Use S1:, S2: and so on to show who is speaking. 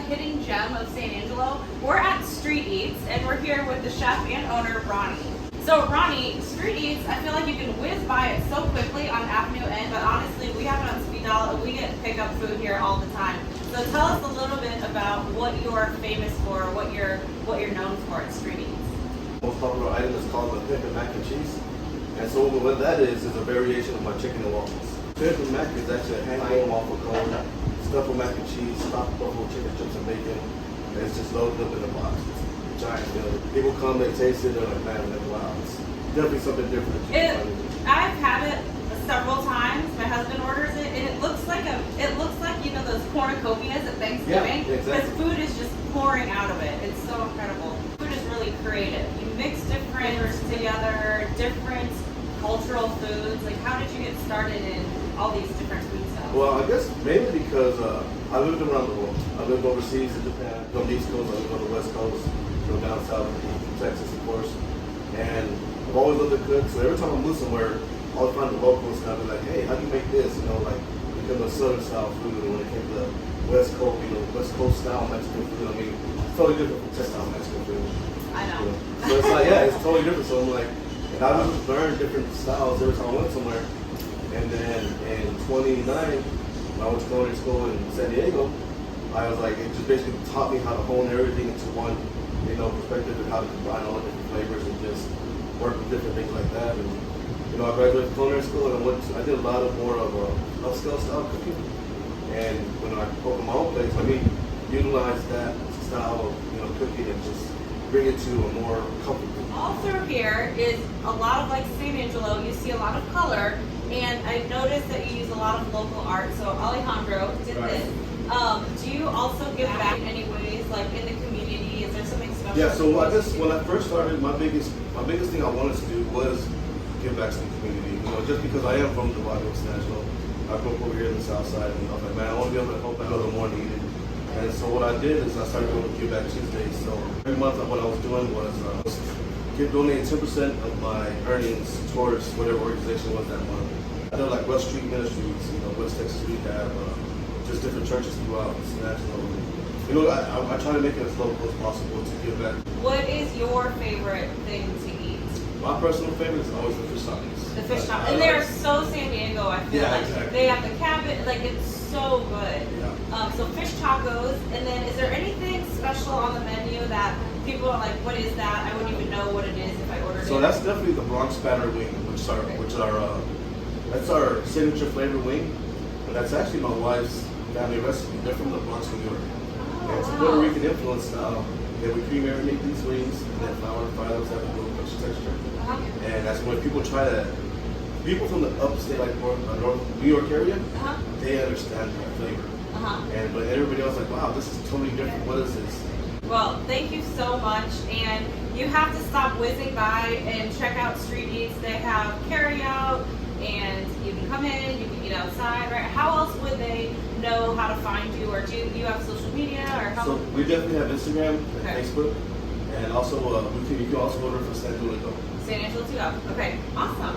S1: hidden gem of San Angelo. We're at Street Eats, and we're here with the chef and owner, Ronnie. So Ronnie, Street Eats, I feel like you can whiz by it so quickly on W Ave N, but honestly, we have it on speed dial, and we get pickup food here all the time. So tell us a little bit about what you're famous for, what you're known for at Street Eats.
S2: Most popular item is called the pimpin mac and cheese. And so what that is a variation of my chicken and waffles. Pimpin mac is actually a hand-rolled waffle cone, stuffed with mac and cheese, topped with chicken strips and bacon, and it's just loaded up in a box. It's giant meal. People come, they taste it, they're like, man, wow, it's definitely something different.
S1: I've had it several times. My husband orders it, and it looks like those cornucopias at Thanksgiving.
S2: Yeah, exactly.
S1: Because food is just pouring out of it. It's so incredible. Food is really creative. You mix different together, different cultural foods. Like, how did you get started in all these different food styles?
S2: Well, I guess mainly because I lived around the world. I lived overseas in Japan, on the East Coast, I lived on the West Coast, down south, Texas, of course. And I've always loved to cook, so every time I move somewhere, I'll find the locals and I'll be like, hey, how do you make this? You know, like, because of Southern style food, and when it came to West Coast, West Coast style Mexican food, I mean, it's totally different from Texas style Mexican food.
S1: I know.
S2: So it's like, yeah, it's totally different. So I'm like, and I would learn different styles every time I went somewhere. And then in 29, when I went to culinary school in San Diego, I was like, it just basically taught me how to hone everything into one, perspective, and how to combine all the different flavors and just work with different things like that. And I graduated from culinary school, and I did a lot of more of upscale style cooking. And when I opened my own place, utilize that style of cooking and just bring it to a more comfortable.
S1: All through here is a lot of, like San Angelo, you see a lot of color, and I noticed that you use a lot of local art. So Alejandro did this. Do you also give back in any ways, like in the community? Is there something special?
S2: Yeah, so I guess when I first started, my biggest thing I wanted to do was give back to the community. Just because I am from the W Ave N, San Angelo, I grew up over here in the South Side, and I was like, man, I want to be able to help out the more needed. And so what I did is I started doing Give Back Tuesdays. So every month what I was doing was donating 10% of my earnings towards whatever organization was that month. I did like West Street Ministries, West Texas Rehab, just different churches throughout San Angelo. I try to make it as local as possible to give back.
S1: What is your favorite thing to eat?
S2: My personal favorite is always the fish tacos.
S1: The fish tacos. And they're so San Diego, I feel like.
S2: Exactly.
S1: They have the cabbage, like it's so good.
S2: Yeah.
S1: So fish tacos, and then is there anything special on the menu that people are like, what is that? I wouldn't even know what it is if I ordered it.
S2: So that's definitely the Bronx batter wing, that's our signature flavor wing. But that's actually my wife's family recipe. They're from the Bronx, New York. And it's Puerto Rican influence style. And we pre-marinate these wings and then flour and fry those have a little bunch of texture. And that's when people from the upstate, like North New York area, they understand that flavor. But everybody else is like, wow, this is totally different. What is this?
S1: Well, thank you so much, and you have to stop whizzing by and check out Street Eats. They have carry out, and you can come in, you can eat outside, right? How else would they know how to find you, or do you have social media, or how?
S2: So we definitely have Instagram and Facebook, and also you can also order for San Angelo.
S1: San Angelo too. Okay, awesome.